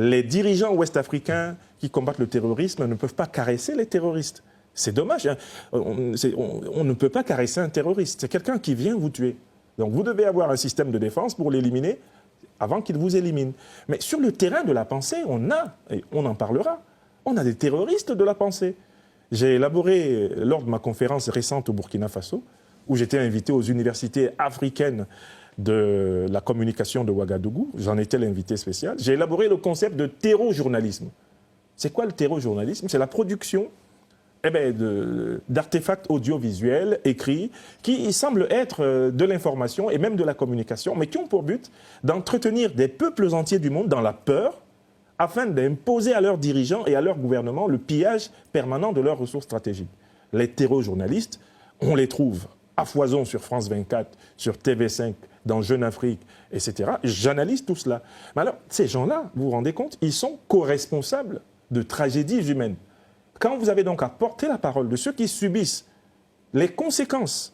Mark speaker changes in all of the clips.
Speaker 1: Les dirigeants ouest-africains qui combattent le terrorisme ne peuvent pas caresser les terroristes. C'est dommage, hein. On ne peut pas caresser un terroriste. C'est quelqu'un qui vient vous tuer. Donc vous devez avoir un système de défense pour l'éliminer avant qu'il vous élimine. Mais sur le terrain de la pensée, et on en parlera, on a des terroristes de la pensée. J'ai élaboré, lors de ma conférence récente au Burkina Faso, où j'étais invité aux universités africaines de la communication de Ouagadougou, j'en étais l'invité spécial, j'ai élaboré le concept de terrojournalisme. C'est quoi le terrojournalisme? C'est la production d'artefacts audiovisuels, écrits, qui semblent être de l'information et même de la communication, mais qui ont pour but d'entretenir des peuples entiers du monde dans la peur, afin d'imposer à leurs dirigeants et à leur gouvernement le pillage permanent de leurs ressources stratégiques. Les terrojournalistes, on les trouve à foison sur France 24, sur TV5, dans Jeune Afrique, etc. J'analyse tout cela. Mais alors, ces gens-là, vous vous rendez compte, ils sont co-responsables de tragédies humaines. Quand vous avez donc à porter la parole de ceux qui subissent les conséquences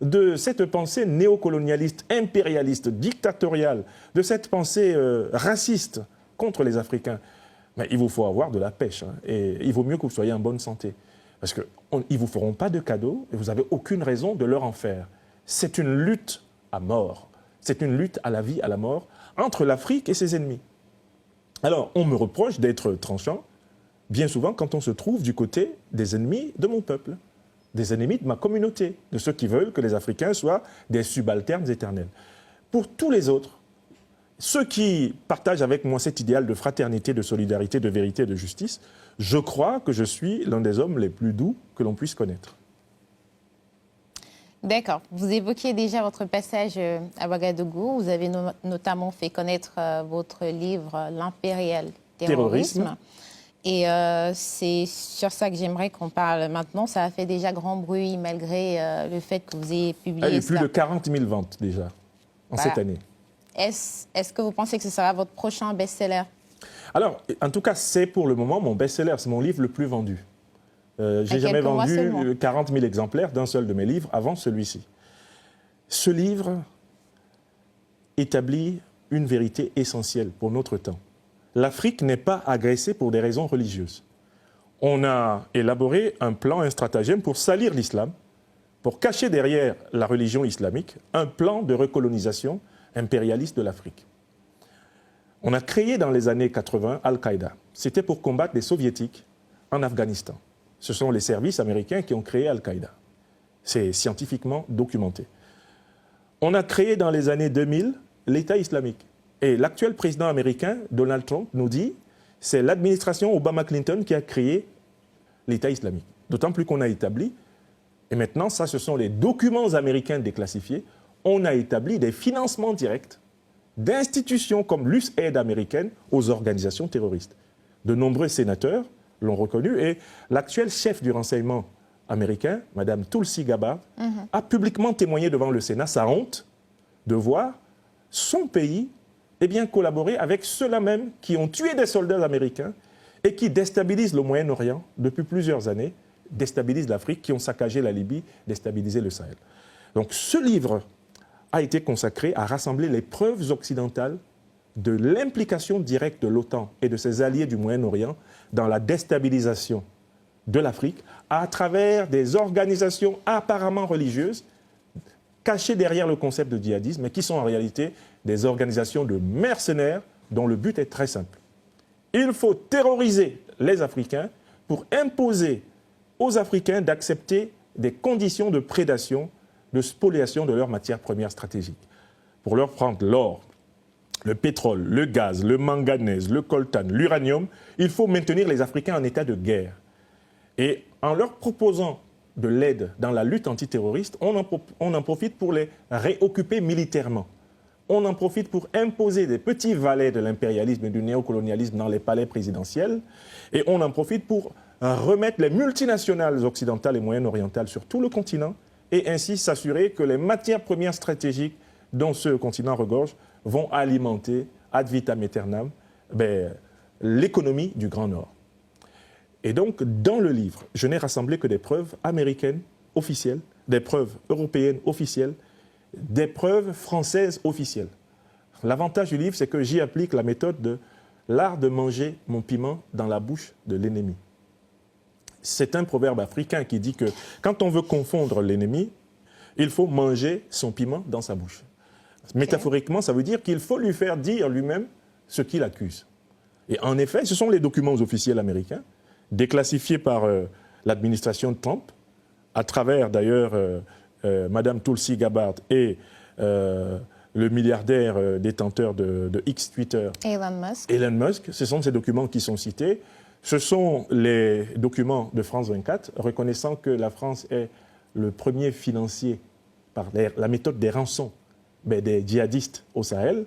Speaker 1: de cette pensée néocolonialiste, impérialiste, dictatoriale, de cette pensée raciste contre les Africains, mais il vous faut avoir de la pêche, hein, et il vaut mieux que vous soyez en bonne santé. Parce qu'ils ne vous feront pas de cadeaux et vous n'avez aucune raison de leur en faire. C'est une lutte à mort. C'est une lutte à la vie, à la mort, entre l'Afrique et ses ennemis. Alors, on me reproche d'être tranchant, bien souvent quand on se trouve du côté des ennemis de mon peuple, des ennemis de ma communauté, de ceux qui veulent que les Africains soient des subalternes éternels. Pour tous les autres, ceux qui partagent avec moi cet idéal de fraternité, de solidarité, de vérité et de justice, je crois que je suis l'un des hommes les plus doux que l'on puisse connaître.
Speaker 2: D'accord. Vous évoquiez déjà votre passage à Ouagadougou. Vous avez notamment fait connaître votre livre « L'impérial terrorisme ». Et c'est sur ça que j'aimerais qu'on parle maintenant. Ça a fait déjà grand bruit malgré le fait que vous ayez publié
Speaker 1: Il y a eu plus de 40 000 ventes déjà en cette année.
Speaker 2: Est-ce que vous pensez que ce sera votre prochain best-seller?
Speaker 1: Alors, en tout cas, c'est pour le moment mon best-seller. C'est mon livre le plus vendu. J'ai jamais vendu 40 000 exemplaires d'un seul de mes livres avant celui-ci. Ce livre établit une vérité essentielle pour notre temps. L'Afrique n'est pas agressée pour des raisons religieuses. On a élaboré un plan, un stratagème pour salir l'islam, pour cacher derrière la religion islamique un plan de recolonisation impérialiste de l'Afrique. On a créé dans les années 80 Al-Qaïda. C'était pour combattre les soviétiques en Afghanistan. Ce sont les services américains qui ont créé Al-Qaïda. C'est scientifiquement documenté. On a créé dans les années 2000 l'État islamique. Et l'actuel président américain, Donald Trump, nous dit c'est l'administration Obama-Clinton qui a créé l'État islamique. D'autant plus qu'on a établi, et maintenant ça ce sont les documents américains déclassifiés, on a établi des financements directs d'institutions comme l'USAID américaine aux organisations terroristes. De nombreux sénateurs l'ont reconnu et l'actuel chef du renseignement américain, Mme Tulsi Gabbard, a publiquement témoigné devant le Sénat sa honte de voir son pays collaborer avec ceux-là même qui ont tué des soldats américains et qui déstabilisent le Moyen-Orient depuis plusieurs années, déstabilisent l'Afrique, qui ont saccagé la Libye, déstabilisé le Sahel. Donc ce livre a été consacré à rassembler les preuves occidentales de l'implication directe de l'OTAN et de ses alliés du Moyen-Orient dans la déstabilisation de l'Afrique à travers des organisations apparemment religieuses cachées derrière le concept de djihadisme, mais qui sont en réalité des organisations de mercenaires dont le but est très simple. Il faut terroriser les Africains pour imposer aux Africains d'accepter des conditions de prédation, de spoliation de leurs matières premières stratégiques. Pour leur prendre l'or, le pétrole, le gaz, le manganèse, le coltan, l'uranium, il faut maintenir les Africains en état de guerre. Et en leur proposant de l'aide dans la lutte antiterroriste, on en profite pour les réoccuper militairement. On en profite pour imposer des petits valets de l'impérialisme et du néocolonialisme dans les palais présidentiels. Et on en profite pour remettre les multinationales occidentales et moyen-orientales sur tout le continent et ainsi s'assurer que les matières premières stratégiques dont ce continent regorge vont alimenter ad vitam aeternam l'économie du Grand Nord. Et donc, dans le livre, je n'ai rassemblé que des preuves américaines officielles, des preuves européennes officielles, des preuves françaises officielles. L'avantage du livre, c'est que j'y applique la méthode de l'art de manger mon piment dans la bouche de l'ennemi. C'est un proverbe africain qui dit que quand on veut confondre l'ennemi, il faut manger son piment dans sa bouche. Okay. Métaphoriquement, ça veut dire qu'il faut lui faire dire lui-même ce qu'il accuse. Et en effet, ce sont les documents officiels américains, déclassifiés par l'administration de Trump, à travers d'ailleurs Madame Tulsi Gabbard et le milliardaire détenteur de X Twitter, Elon Musk. Ce sont ces documents qui sont cités. Ce sont les documents de France 24, reconnaissant que la France est le premier financier par la méthode des rançons des djihadistes au Sahel.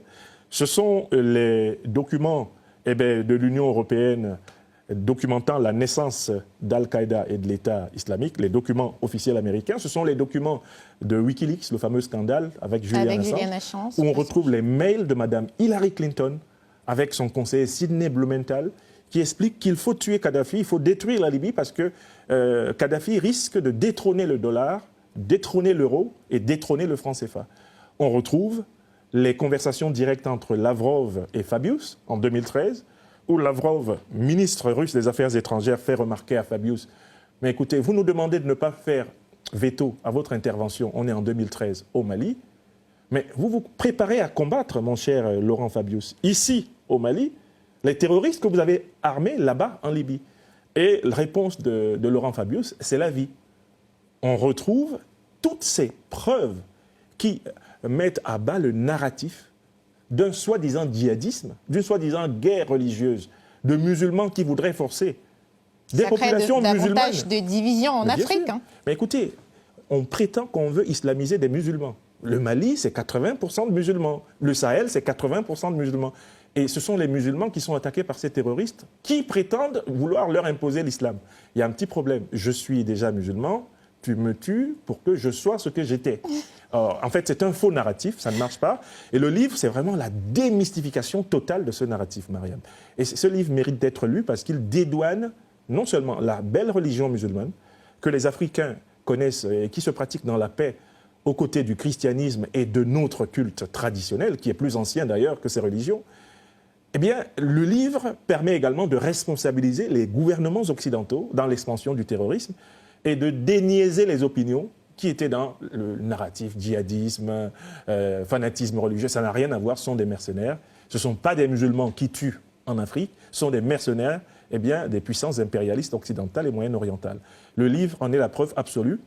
Speaker 1: Ce sont les documents de l'Union européenne documentant la naissance d'Al-Qaïda et de l'État islamique, les documents officiels américains. Ce sont les documents de Wikileaks, le fameux scandale avec Julian Assange, où on retrouve les mails de Mme Hillary Clinton avec son conseiller Sidney Blumenthal, qui explique qu'il faut tuer Kadhafi, il faut détruire la Libye parce que Kadhafi risque de détrôner le dollar, détrôner l'euro et détrôner le franc CFA. On retrouve les conversations directes entre Lavrov et Fabius en 2013, où Lavrov, ministre russe des Affaires étrangères, fait remarquer à Fabius « Mais écoutez, vous nous demandez de ne pas faire veto à votre intervention, on est en 2013 au Mali, mais vous vous préparez à combattre, mon cher Laurent Fabius, ici au Mali, les terroristes que vous avez armés là-bas en Libye. » Et la réponse de Laurent Fabius, c'est la vie. On retrouve toutes ces preuves qui mettent à bas le narratif d'un soi-disant djihadisme, d'une soi-disant guerre religieuse, de musulmans qui voudraient forcer des populations musulmanes.
Speaker 2: Davantage de division en Afrique. Hein.
Speaker 1: Mais écoutez, on prétend qu'on veut islamiser des musulmans. Le Mali, c'est 80% de musulmans. Le Sahel, c'est 80% de musulmans. Et ce sont les musulmans qui sont attaqués par ces terroristes qui prétendent vouloir leur imposer l'islam. Il y a un petit problème. Je suis déjà musulman, tu me tues pour que je sois ce que j'étais. En fait, c'est un faux narratif, ça ne marche pas. Et le livre, c'est vraiment la démystification totale de ce narratif, Mariam. Et ce livre mérite d'être lu parce qu'il dédouane non seulement la belle religion musulmane que les Africains connaissent et qui se pratique dans la paix aux côtés du christianisme et de notre culte traditionnel, qui est plus ancien d'ailleurs que ces religions. Eh bien, le livre permet également de responsabiliser les gouvernements occidentaux dans l'expansion du terrorisme et de déniaiser les opinions qui étaient dans le narratif djihadisme, fanatisme religieux. Ça n'a rien à voir, ce sont des mercenaires. Ce ne sont pas des musulmans qui tuent en Afrique, ce sont des mercenaires des puissances impérialistes occidentales et moyen-orientales. Le livre en est la preuve absolue.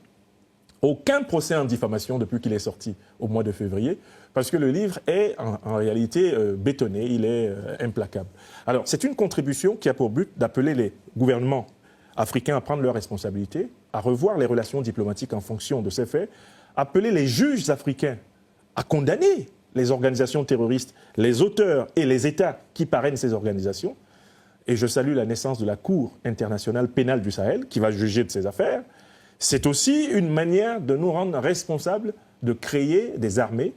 Speaker 1: Aucun procès en diffamation depuis qu'il est sorti au mois de février, parce que le livre est en réalité bétonné, il est implacable. Alors, c'est une contribution qui a pour but d'appeler les gouvernements africains à prendre leurs responsabilités, à revoir les relations diplomatiques en fonction de ces faits, appeler les juges africains à condamner les organisations terroristes, les auteurs et les États qui parrainent ces organisations. Et je salue la naissance de la Cour internationale pénale du Sahel, qui va juger de ces affaires. C'est aussi une manière de nous rendre responsables de créer des armées,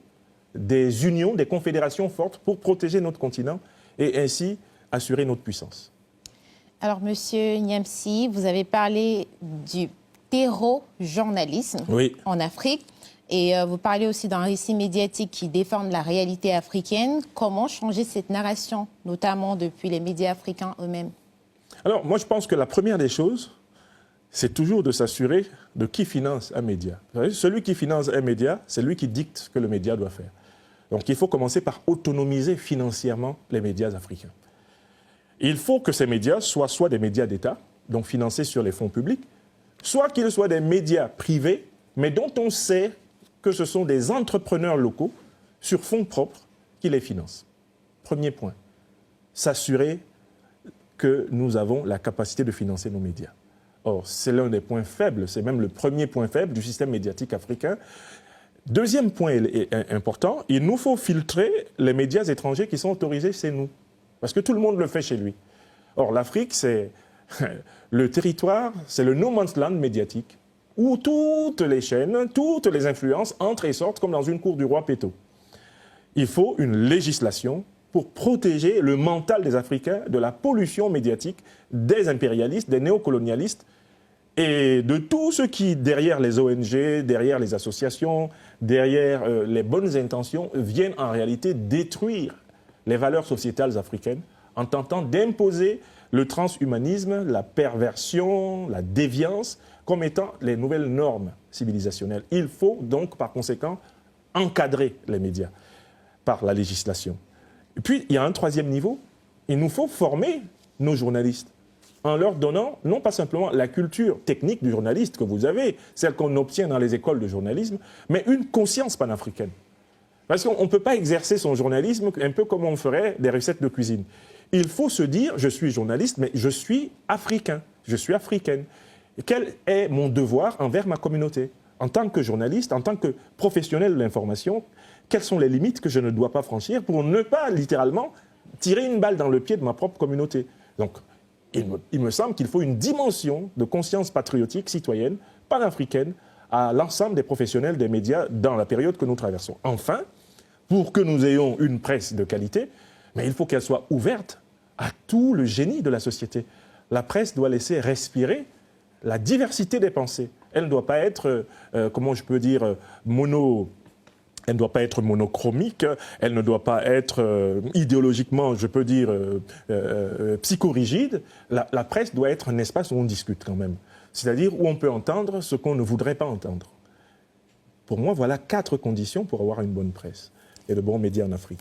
Speaker 1: des unions, des confédérations fortes pour protéger notre continent et ainsi assurer notre puissance.
Speaker 2: Alors, Monsieur Niamsi, vous avez parlé du terro-journalisme en Afrique et vous parlez aussi d'un récit médiatique qui défend la réalité africaine. Comment changer cette narration, notamment depuis les médias africains eux-mêmes?
Speaker 1: Alors, moi, je pense que la première des choses, c'est toujours de s'assurer de qui finance un média. Vous savez, celui qui finance un média, c'est lui qui dicte ce que le média doit faire. Donc il faut commencer par autonomiser financièrement les médias africains. Il faut que ces médias soient soit des médias d'État, donc financés sur les fonds publics, soit qu'ils soient des médias privés, mais dont on sait que ce sont des entrepreneurs locaux sur fonds propres qui les financent. Premier point, s'assurer que nous avons la capacité de financer nos médias. Or, c'est l'un des points faibles, c'est même le premier point faible du système médiatique africain. Deuxième point important, il nous faut filtrer les médias étrangers qui sont autorisés chez nous. Parce que tout le monde le fait chez lui. Or, l'Afrique, c'est le territoire, c'est le no man's land médiatique, où toutes les chaînes, toutes les influences entrent et sortent comme dans une cour du roi Péto. Il faut une législation pour protéger le mental des Africains de la pollution médiatique des impérialistes, des néocolonialistes et de tous ceux qui, derrière les ONG, derrière les associations, derrière les bonnes intentions, viennent en réalité détruire les valeurs sociétales africaines en tentant d'imposer le transhumanisme, la perversion, la déviance, comme étant les nouvelles normes civilisationnelles. Il faut donc, par conséquent, encadrer les médias par la législation. Et puis, il y a un troisième niveau. Il nous faut former nos journalistes en leur donnant non pas simplement la culture technique du journaliste que vous avez, celle qu'on obtient dans les écoles de journalisme, mais une conscience panafricaine. Parce qu'on ne peut pas exercer son journalisme un peu comme on ferait des recettes de cuisine. Il faut se dire, je suis journaliste, mais je suis africain, je suis africaine. Et quel est mon devoir envers ma communauté? En tant que journaliste, en tant que professionnel de l'information, quelles sont les limites que je ne dois pas franchir pour ne pas, littéralement, tirer une balle dans le pied de ma propre communauté? Donc, il me semble qu'il faut une dimension de conscience patriotique, citoyenne, panafricaine, à l'ensemble des professionnels des médias dans la période que nous traversons. Enfin, pour que nous ayons une presse de qualité, mais il faut qu'elle soit ouverte à tout le génie de la société. La presse doit laisser respirer la diversité des pensées. Elle ne doit pas être, comment je peux dire, elle ne doit pas être monochromique, elle ne doit pas être idéologiquement, je peux dire, psychorigide. La presse doit être un espace où on discute quand même. C'est-à-dire où on peut entendre ce qu'on ne voudrait pas entendre. Pour moi, voilà 4 conditions pour avoir une bonne presse et de bons médias en Afrique.